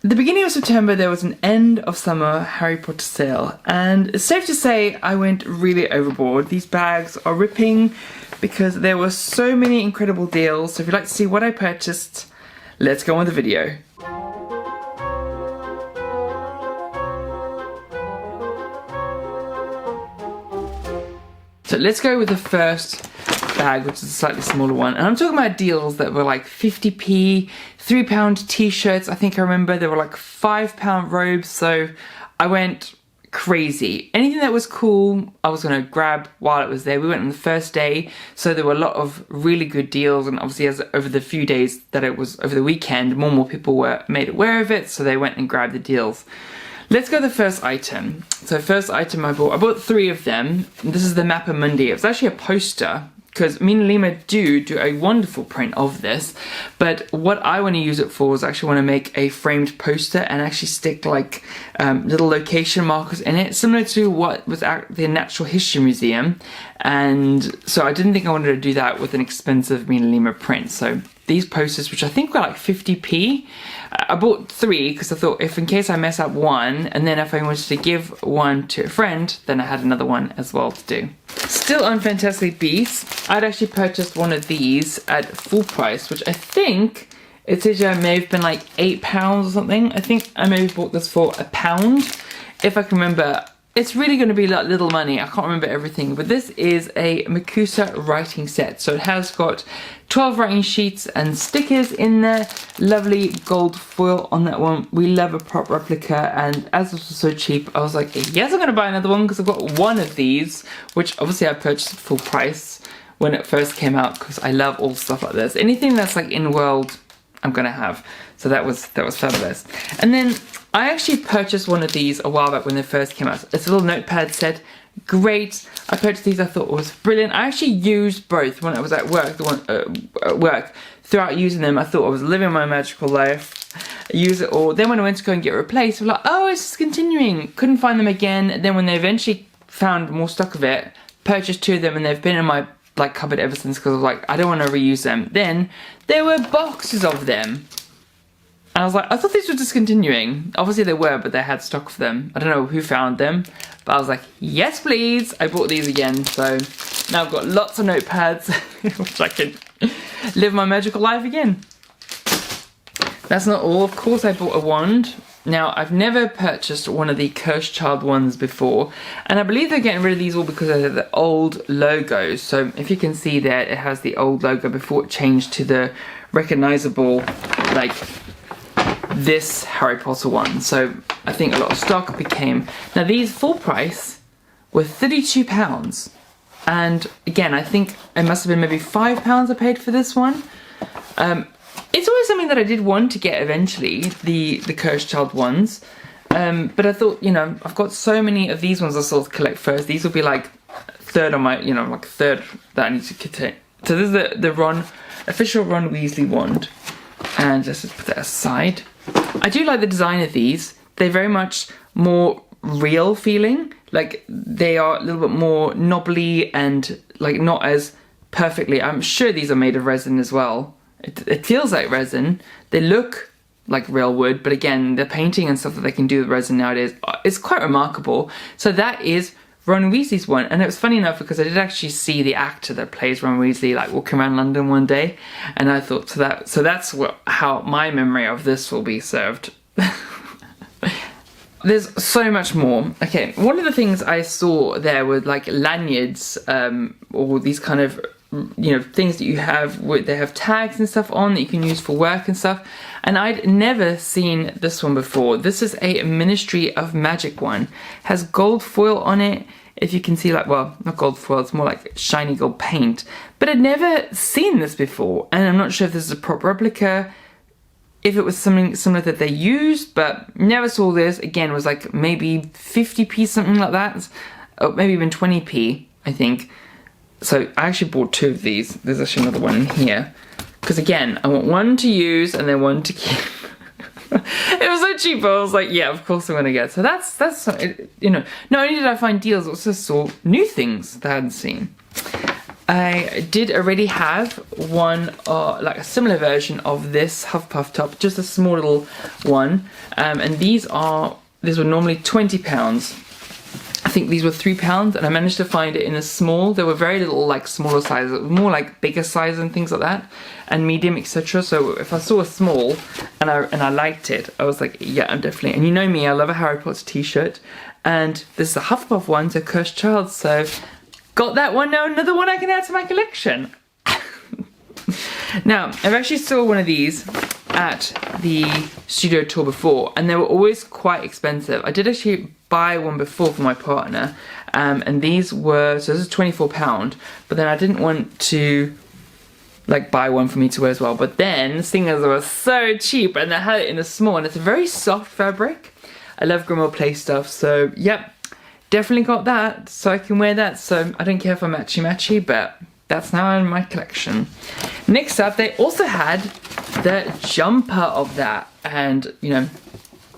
At the beginning of September, there was an end of summer Harry Potter sale, and it's safe to say I went really overboard. These bags are ripping because there were so many incredible deals. So if you'd like to see what I purchased, let's go on the video. So let's go with the first bag, which is a slightly smaller one. And I'm talking about deals that were like 50p, £3 t-shirts. I think I remember there were like £5 robes. So I went crazy. Anything that was cool, I was going to grab while it was there. We went on the first day, so there were a lot of really good deals. And obviously, as over the few days that it was over the weekend, more and more people were made aware of it. So they went and grabbed the deals. Let's go to the first item. So first item I bought 3 of them. This is the Mappa Mundi. It was actually a poster, because Mina Lima do a wonderful print of this, but what I want to use it for is actually want to make a framed poster and actually stick like little location markers in it, similar to what was at the Natural History Museum. And so I didn't think I wanted to do that with an expensive Mina Lima print. So these posters, which I think were like 50p, I bought 3 because I thought if in case I mess up one, and then if I wanted to give one to a friend, then I had another one as well to do. Still on Fantastic Beasts, I'd actually purchased one of these at full price, which I think it says may have been like £8 or something. I think I maybe bought this for £1, if I can remember. It's really going to be like little money. I can't remember everything, but this is a Makusa writing set. So it has got 12 writing sheets and stickers in there. Lovely gold foil on that one. We love a prop replica, and as this was so cheap, I was like, yes, I'm going to buy another one because I've got one of these, which obviously I purchased at full price when it first came out because I love all stuff like this. Anything that's like in world, I'm going to have. So that was fabulous. And then I actually purchased one of these a while back when they first came out. It's a little notepad set. Great. I purchased these. I thought it was brilliant. I actually used both when I was at work. At work, throughout using them, I thought I was living my magical life. I use it all. Then when I went to go and get replaced, I was like, oh, it's discontinuing. Couldn't find them again. Then when they eventually found more stock of it, purchased 2 of them, and they've been in my like cupboard ever since because I was like, I don't want to reuse them. Then there were boxes of them. And I was like, I thought these were discontinuing. Obviously they were, but they had stock of them. I don't know who found them, but I was like, yes please. I bought these again, so now I've got lots of notepads, which I can live my magical life again. That's not all, of course I bought a wand. Now, I've never purchased one of the Cursed Child ones before, and I believe they're getting rid of these all because of the old logos. So if you can see there, it has the old logo before it changed to the recognizable, like, this Harry Potter one. So I think a lot of stock became. Now these full price were £32, and again I think it must have been maybe £5 I paid for this one. It's always something that I did want to get eventually, the Cursed Child ones, but I thought, you know, I've got so many of these ones I still collect first. These will be like third on my, you know, like third that I need to get. So this is the official Ron Weasley wand, and let's just put that aside. I do like the design of these. They're very much more real feeling. Like they are a little bit more knobbly and like not as perfectly. I'm sure these are made of resin as well. It feels like resin. They look like real wood, but again, the painting and stuff that they can do with resin nowadays is quite remarkable. So that is Ron Weasley's one, and it was funny enough because I did actually see the actor that plays Ron Weasley like walking around London one day, and I thought so that's how my memory of this will be served. There's so much more. Okay, one of the things I saw there were like lanyards, or these kind of, you know, things that you have where they have tags and stuff on that you can use for work and stuff, and I'd never seen this one before. This is a Ministry of Magic one. Has gold foil on it. If you can see, like, well, not gold foil, it's more like shiny gold paint, but I'd never seen this before, and I'm not sure if this is a prop replica, if it was something similar that they used, but never saw this. Again, it was like maybe 50p, something like that, or maybe even 20p, I think. So I actually bought 2 of these. There's actually another one in here. Because again, I want one to use and then one to keep. It was so cheap, I was like, yeah, of course I'm going to get. So that's, you know, not only did I find deals, I also saw new things that I hadn't seen. I did already have one, like a similar version of this Hufflepuff top, just a small little one. And these were normally £20. I think these were £3, and I managed to find it in a small. There were very little like smaller sizes, more like bigger size and things like that, and medium, etc. So if I saw a small and I liked it, I was like, yeah, I'm definitely. And you know me, I love a Harry Potter t-shirt, and this is a Hufflepuff one, so Cursed Child. So got that one. Now another one I can add to my collection. Now I've actually saw one of these at the studio tour before, and they were always quite expensive. I did actually buy one before for my partner, and these were, so this is £24, but then I didn't want to like buy one for me to wear as well. But then seeing as they were so cheap and they had it in a small, and it's a very soft fabric. I love Grimmauld Place stuff, so yep, definitely got that, so I can wear that. So I don't care if I'm matchy, but that's now in my collection. Next up, they also had the jumper of that, and you know,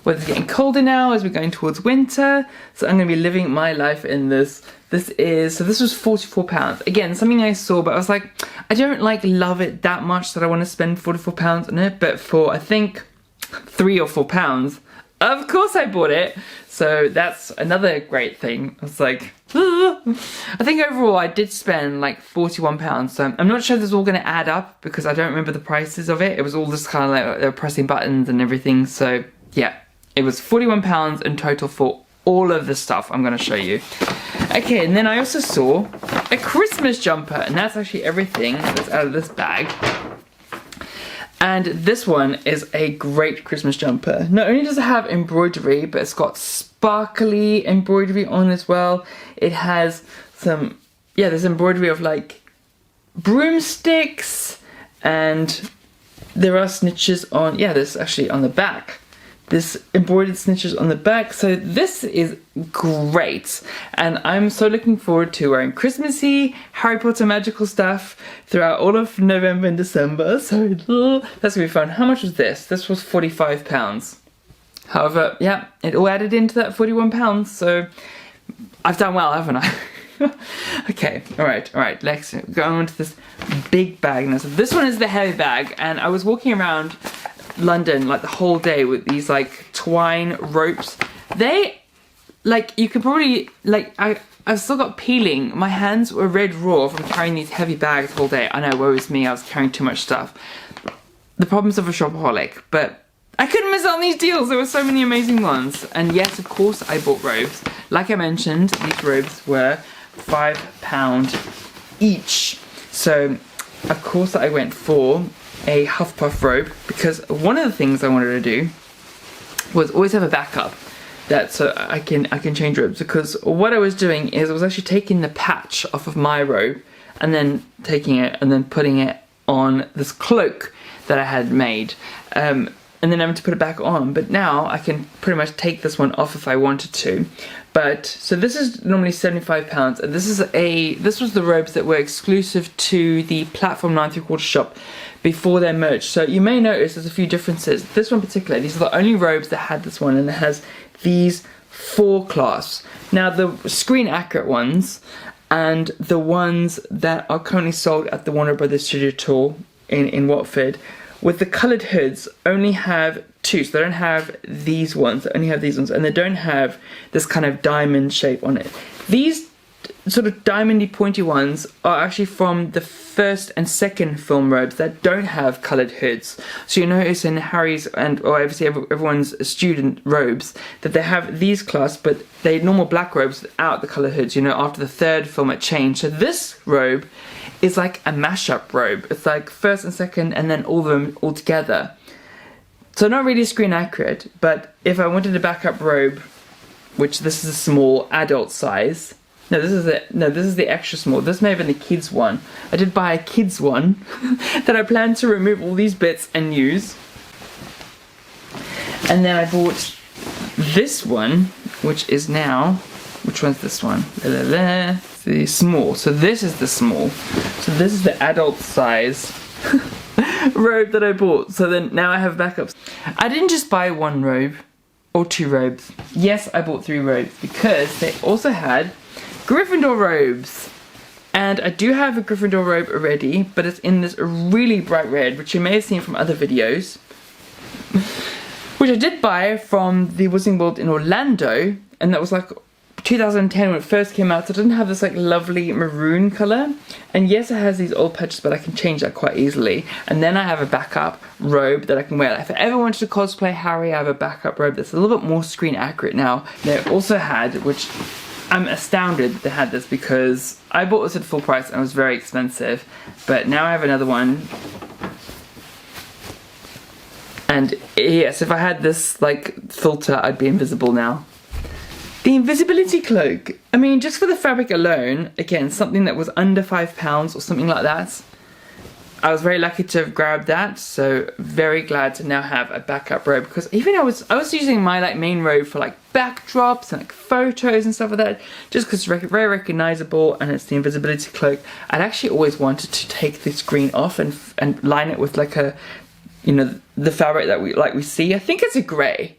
weather's getting colder now as we're going towards winter, so I'm going to be living my life in this. This was £44. Again, something I saw, but I was like, I don't like love it that much that I want to spend £44 on it, but for I think £3 or £4, of course I bought it. So that's another great thing. I was like, I think overall I did spend like £41. So I'm not sure this is all going to add up because I don't remember the prices of it. It was all just kind of like they were pressing buttons and everything. So yeah, it was £41 in total for all of the stuff I'm going to show you. Okay, and then I also saw a Christmas jumper, and that's actually everything that's out of this bag. And this one is a great Christmas jumper. Not only does it have embroidery, but it's got sparkly embroidery on as well. It has some, yeah, there's embroidery of like broomsticks, and there are snitches on, yeah, there's actually on the back. There's embroidered snitches on the back, so this is great. And I'm so looking forward to wearing Christmassy, Harry Potter magical stuff throughout all of November and December, so that's gonna be fun. How much was this? This was £45. However, yeah, it all added into that £41, so I've done well, haven't I? Okay, alright, let's go on to this big bag now. So this one is the heavy bag, and I was walking around London like the whole day with these like twine ropes. They, like, you could probably, like, I've still got peeling. My hands were red raw from carrying these heavy bags the whole day. I know, woe is me, I was carrying too much stuff. The problems of a shopaholic, but I couldn't miss out on these deals. There were so many amazing ones. And yes, of course I bought robes. Like I mentioned, these robes were £5 each. So of course I went for a Hufflepuff robe, because one of the things I wanted to do was always have a backup that so I can change robes, because what I was doing is I was actually taking the patch off of my robe and then taking it and then putting it on this cloak that I had made, and then having to put it back on. But now I can pretty much take this one off if I wanted to. But so this is normally £75, and this was the robes that were exclusive to the Platform 9 3/4 shop before their merge. So you may notice there's a few differences. This one particularly, these are the only robes that had this one, and it has these 4 clasps. Now the screen accurate ones and the ones that are currently sold at the Warner Brothers Studio Tour in Watford with the coloured hoods only have 2, so they don't have these ones, they only have these ones, and they don't have this kind of diamond shape on it. These sort of diamondy pointy ones are actually from the first and second film robes that don't have coloured hoods. So you notice in Harry's and obviously everyone's student robes that they have these clasps, but they're normal black robes without the coloured hoods. You know, after the third film it changed. So this robe is like a mashup robe. It's like first and second and then all of them all together. So not really screen accurate, but if I wanted a backup robe, which this is a small adult size. No, this is the extra small. This may have been the kids one. I did buy a kids one that I plan to remove all these bits and use. And then I bought this one, which is now, which one's this one? The small. So this is the small. So this is the adult size robe that I bought. So then now I have backups. I didn't just buy one robe or 2 robes. Yes, I bought 3 robes because they also had Gryffindor robes. And I do have a Gryffindor robe already, but it's in this really bright red, which you may have seen from other videos, which I did buy from the Wizarding World in Orlando, and that was like 2010 when it first came out, so it didn't have this like lovely maroon colour. And yes, it has these old patches, but I can change that quite easily. And then I have a backup robe that I can wear. Like, if I ever wanted to cosplay Harry, I have a backup robe that's a little bit more screen accurate now. They also had, which I'm astounded that they had this, because I bought this at full price and it was very expensive, but now I have another one. And yes, if I had this like filter, I'd be invisible now. The invisibility cloak. I mean, just for the fabric alone, again, something that was under £5 or something like that. I was very lucky to have grabbed that, so very glad to now have a backup robe, because even I was using my like main robe for like backdrops and like photos and stuff like that, just because it's very recognizable and it's the invisibility cloak. I'd actually always wanted to take this green off and line it with like a, you know, the fabric that we see. I think it's a grey.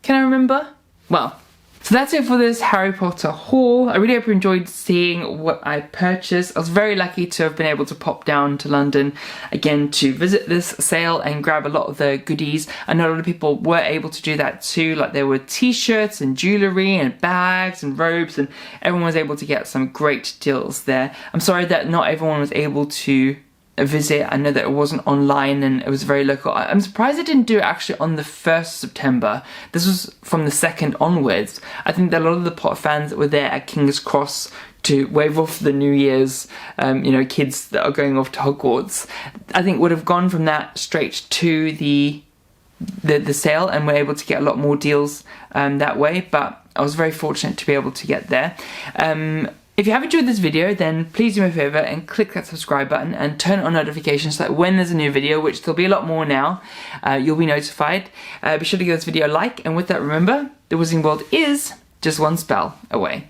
Can I remember? Well, so that's it for this Harry Potter haul. I really hope you enjoyed seeing what I purchased. I was very lucky to have been able to pop down to London again to visit this sale and grab a lot of the goodies. I know a lot of people were able to do that too, like there were t-shirts and jewellery and bags and robes, and everyone was able to get some great deals there. I'm sorry that not everyone was able to visit. I know that it wasn't online and it was very local. I'm surprised they didn't do it actually on the 1st September. This was from the 2nd onwards. I think that a lot of the Potter fans that were there at King's Cross to wave off the New Year's, you know, kids that are going off to Hogwarts, I think would have gone from that straight to the sale and were able to get a lot more deals that way. But I was very fortunate to be able to get there. If you have enjoyed this video, then please do me a favour and click that subscribe button and turn on notifications so that when there's a new video, which there'll be a lot more now, you'll be notified. Be sure to give this video a like, and with that, remember, the Wizarding World is just one spell away.